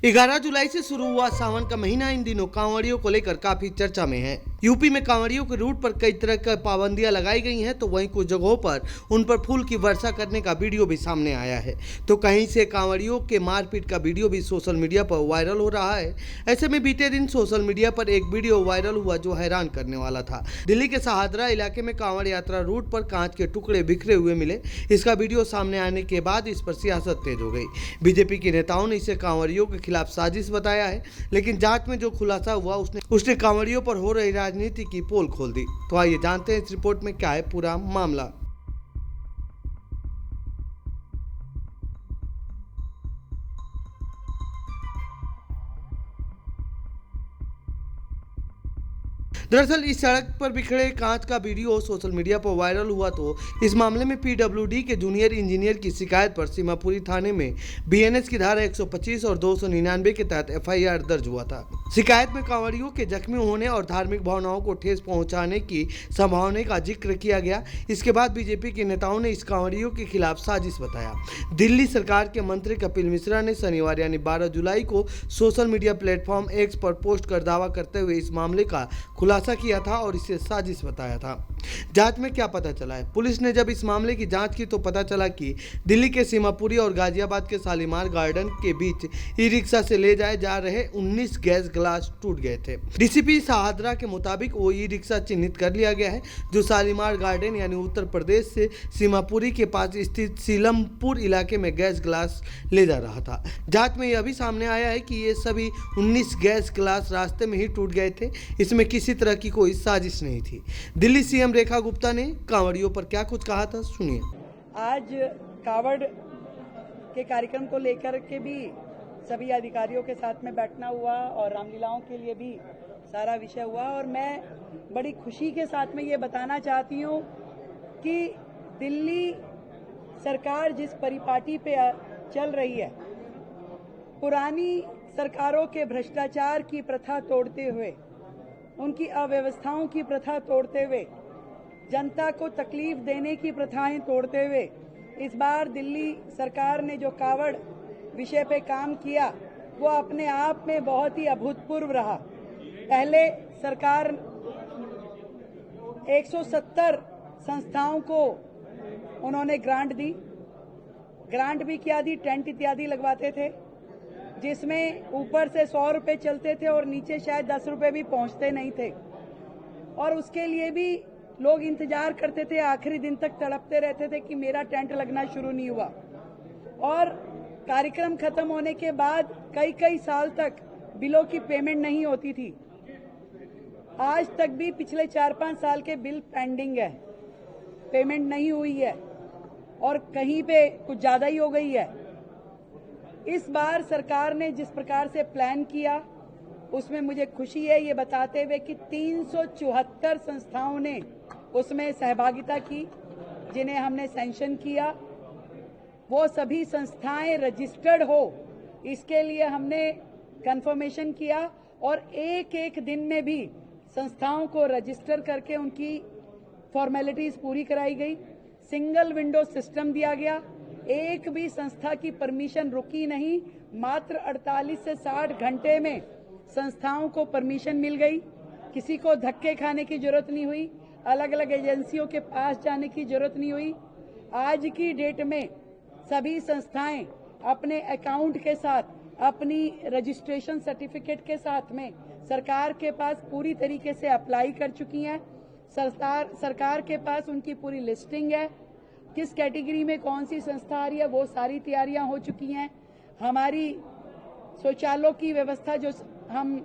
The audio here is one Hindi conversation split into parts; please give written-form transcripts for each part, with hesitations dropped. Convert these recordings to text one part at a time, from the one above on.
11 जुलाई से शुरू हुआ सावन का महीना इन दिनों कांवड़ियों को लेकर काफी चर्चा में है। यूपी में कांवड़ियों के रूट पर कई तरह की पाबंदियां लगाई गई हैं, तो वहीं कुछ जगहों पर उन पर फूल की वर्षा करने का वीडियो भी सामने आया है। तो कहीं से कांवड़ियों के मारपीट का वीडियो भी सोशल मीडिया पर वायरल हो रहा है। ऐसे में बीते दिन सोशल मीडिया पर एक वीडियो वायरल हुआ जो हैरान करने वाला था। दिल्ली के शहादरा इलाके में कांवड़ यात्रा रूट पर कांच के टुकड़े बिखरे हुए मिले। इसका वीडियो सामने आने के बाद इस पर सियासत तेज हो गई। बीजेपी के नेताओं ने इसे कांवड़ियों के खिलाफ साजिश बताया है, लेकिन जांच में जो खुलासा हुआ उसने कांवड़ियों पर हो रही राजनीति की पोल खोल दी। तो आइए जानते हैं इस रिपोर्ट में क्या है पूरा मामला। दरअसल इस सड़क पर बिखरे कांच का वीडियो सोशल मीडिया पर वायरल हुआ, तो इस मामले में पीडब्ल्यूडी के जूनियर इंजीनियर की शिकायत पर सीमापुरी थाने में बीएनएस की धारा 125 और 299 के तहत एफआईआर दर्ज हुआ था। शिकायत में कांवड़ियों के जख्मी होने और धार्मिक भावनाओं को ठेस पहुंचाने की संभावना का जिक्र किया गया। इसके बाद बीजेपी के नेताओं ने इस कांवड़ियों के खिलाफ साजिश बताया। दिल्ली सरकार के मंत्री कपिल मिश्रा ने शनिवार यानी 12 जुलाई को सोशल मीडिया प्लेटफॉर्म एक्स पर पोस्ट कर दावा करते हुए इस मामले का खुलासा किया था और इसे साजिश बताया था। जांच में क्या पता चला है? पुलिस ने जब इस मामले की जांच की तो पता चला कि दिल्ली के सीमापुरी और गाजियाबाद के शालीमार गार्डन के बीच ई रिक्शा से ले जाए जा रहे 19 गैस ग्लास टूट गए थे। डीसीपी शहादरा के मुताबिक वो ई रिक्शा चिन्हित कर लिया गया है जो शालीमार गार्डन यानी उत्तर प्रदेश से सीमापुरी के पास स्थित सीलमपुर इलाके में गैस ग्लास ले जा रहा था। जांच में यह भी सामने आया है कि ये सभी 19 गैस ग्लास रास्ते में ही टूट गए थे। इसमें किसी तरह की कोई साजिश नहीं थी। दिल्ली सीएम रेखा गुप्ता ने कांवड़ियों पर क्या कुछ कहा था, सुनिए। आज कांवड़ के कार्यक्रम को लेकर के भी सभी अधिकारियों के साथ में बैठना हुआ और रामलीलाओं के लिए भी सारा विषय हुआ, और मैं बड़ी खुशी के साथ में ये बताना चाहती हूँ कि दिल्ली सरकार जिस परिपाटी पे चल रही है, पुरानी सरकारों के भ्रष्टाचार की प्रथा तोड़ते हुए, उनकी अव्यवस्थाओं की प्रथा तोड़ते हुए, जनता को तकलीफ देने की प्रथाएं तोड़ते हुए, इस बार दिल्ली सरकार ने जो कांवड़ विषय पे काम किया वो अपने आप में बहुत ही अभूतपूर्व रहा। पहले सरकार 170 संस्थाओं को उन्होंने ग्रांट दी, ग्रांट भी क्या दी, टेंट इत्यादि लगवाते थे, जिसमें ऊपर से 100 रुपए चलते थे और नीचे शायद 10 रुपए भी पहुंचते नहीं थे, और उसके लिए भी लोग इंतजार करते थे, आखिरी दिन तक तड़पते रहते थे कि मेरा टेंट लगना शुरू नहीं हुआ। और कार्यक्रम खत्म होने के बाद कई साल तक बिलों की पेमेंट नहीं होती थी। आज तक भी पिछले 4-5 साल के बिल पेंडिंग है, पेमेंट नहीं हुई है, और कहीं पे कुछ ज्यादा ही हो गई है। इस बार सरकार ने जिस प्रकार से प्लान किया उसमें मुझे खुशी है ये बताते हुए कि 374 संस्थाओं ने उसमें सहभागिता की, जिन्हें हमने सैंक्शन किया। वो सभी संस्थाएं रजिस्टर्ड हो, इसके लिए हमने कंफर्मेशन किया, और एक दिन में भी संस्थाओं को रजिस्टर करके उनकी फॉर्मेलिटीज पूरी कराई गई। सिंगल विंडो सिस्टम दिया गया, एक भी संस्था की परमिशन रुकी नहीं। मात्र 48 से 60 घंटे में संस्थाओं को परमिशन मिल गई। किसी को धक्के खाने की जरूरत नहीं हुई, अलग अलग एजेंसियों के पास जाने की जरूरत नहीं हुई। आज की डेट में सभी संस्थाएं अपने अकाउंट के साथ, अपनी रजिस्ट्रेशन सर्टिफिकेट के साथ में सरकार के पास पूरी तरीके से अप्लाई कर चुकी हैं। सरकार के पास उनकी पूरी लिस्टिंग है, किस कैटेगरी में कौन सी संस्था आ रही है, वो सारी तैयारियां हो चुकी हैं। हमारी शौचालयों की व्यवस्था जो हम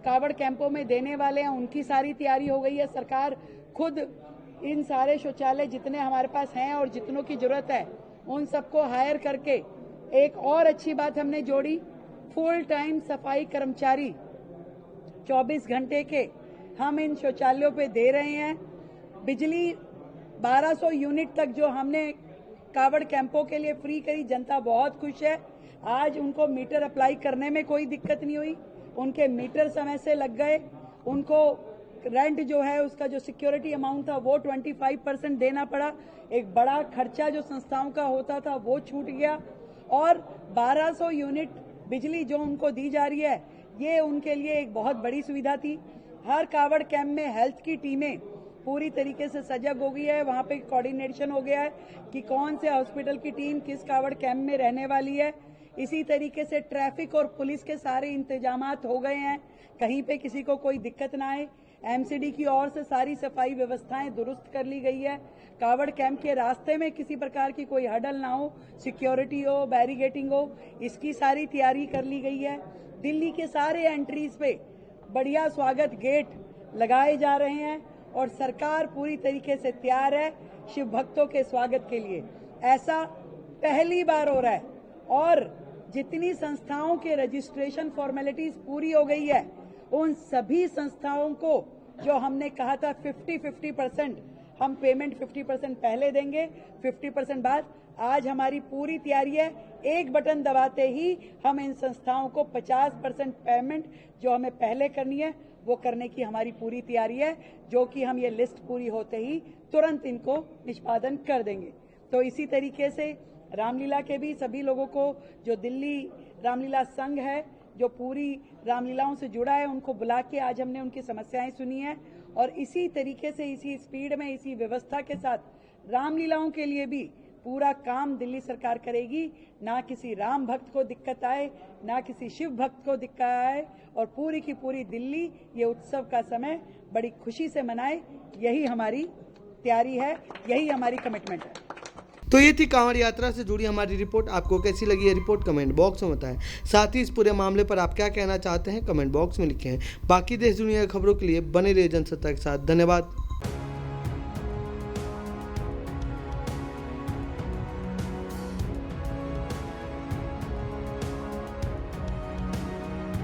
कांवड़ कैंपों में देने वाले हैं, उनकी सारी तैयारी हो गई है। सरकार खुद इन सारे शौचालय जितने हमारे पास हैं और जितनों की जरूरत है उन सबको हायर करके, एक और अच्छी बात हमने जोड़ी, फुल टाइम सफाई कर्मचारी 24 घंटे के हम इन शौचालयों पे दे रहे हैं। बिजली 1200 यूनिट तक जो हमने कांवड़ कैंपों के लिए फ्री करी, जनता बहुत खुश है। आज उनको मीटर अप्लाई करने में कोई दिक्कत नहीं हुई, उनके मीटर समय से लग गए। उनको रेंट जो है उसका जो सिक्योरिटी अमाउंट था वो 25% देना पड़ा। एक बड़ा खर्चा जो संस्थाओं का होता था वो छूट गया, और 1200 यूनिट बिजली जो उनको दी जा रही है ये उनके लिए एक बहुत बड़ी सुविधा थी। हर कावड़ कैंप में हेल्थ की टीमें पूरी तरीके से सजग हो गई है, वहाँ पे कोऑर्डिनेशन हो गया है कि कौन से हॉस्पिटल की टीम किस कावड़ कैंप में रहने वाली है। इसी तरीके से ट्रैफिक और पुलिस के सारे इंतजामात हो गए हैं, कहीं पे किसी को कोई दिक्कत ना आए। एमसीडी की ओर से सारी सफाई व्यवस्थाएं दुरुस्त कर ली गई है। कावड़ कैंप के रास्ते में किसी प्रकार की कोई हडल ना हो, सिक्योरिटी हो, बैरिगेटिंग हो, इसकी सारी तैयारी कर ली गई है। दिल्ली के सारे एंट्रीज पे बढ़िया स्वागत गेट लगाए जा रहे हैं और सरकार पूरी तरीके से तैयार है शिव भक्तों के स्वागत के लिए। ऐसा पहली बार हो रहा है और जितनी संस्थाओं के रजिस्ट्रेशन फॉर्मेलिटीज पूरी हो गई है, उन सभी संस्थाओं को जो हमने कहा था 50-50% हम पेमेंट 50% पहले देंगे, 50% बाद, आज हमारी पूरी तैयारी है। एक बटन दबाते ही हम इन संस्थाओं को 50% पेमेंट जो हमें पहले करनी है वो करने की हमारी पूरी तैयारी है, जो कि हम ये लिस्ट पूरी होते ही तुरंत इनको निष्पादन कर देंगे। तो इसी तरीके से रामलीला के भी सभी लोगों को, जो दिल्ली रामलीला संघ है जो पूरी रामलीलाओं से जुड़ा है, उनको बुला के आज हमने उनकी समस्याएं सुनी है और इसी तरीके से इसी स्पीड में इसी व्यवस्था के साथ रामलीलाओं के लिए भी पूरा काम दिल्ली सरकार करेगी। ना किसी राम भक्त को दिक्कत आए, ना किसी शिव भक्त को दिक्कत आए और पूरी की पूरी दिल्ली ये उत्सव का समय बड़ी खुशी से मनाए, यही हमारी तैयारी है, यही हमारी कमिटमेंट है। तो ये थी कांवड़ यात्रा से जुड़ी हमारी रिपोर्ट। आपको कैसी लगी ये रिपोर्ट कमेंट बॉक्स में बताएं। साथ ही इस पूरे मामले पर आप क्या कहना चाहते हैं कमेंट बॉक्स में लिखें। बाकी देश दुनिया की खबरों के लिए बने रहिए जनसत्ता के साथ। धन्यवाद।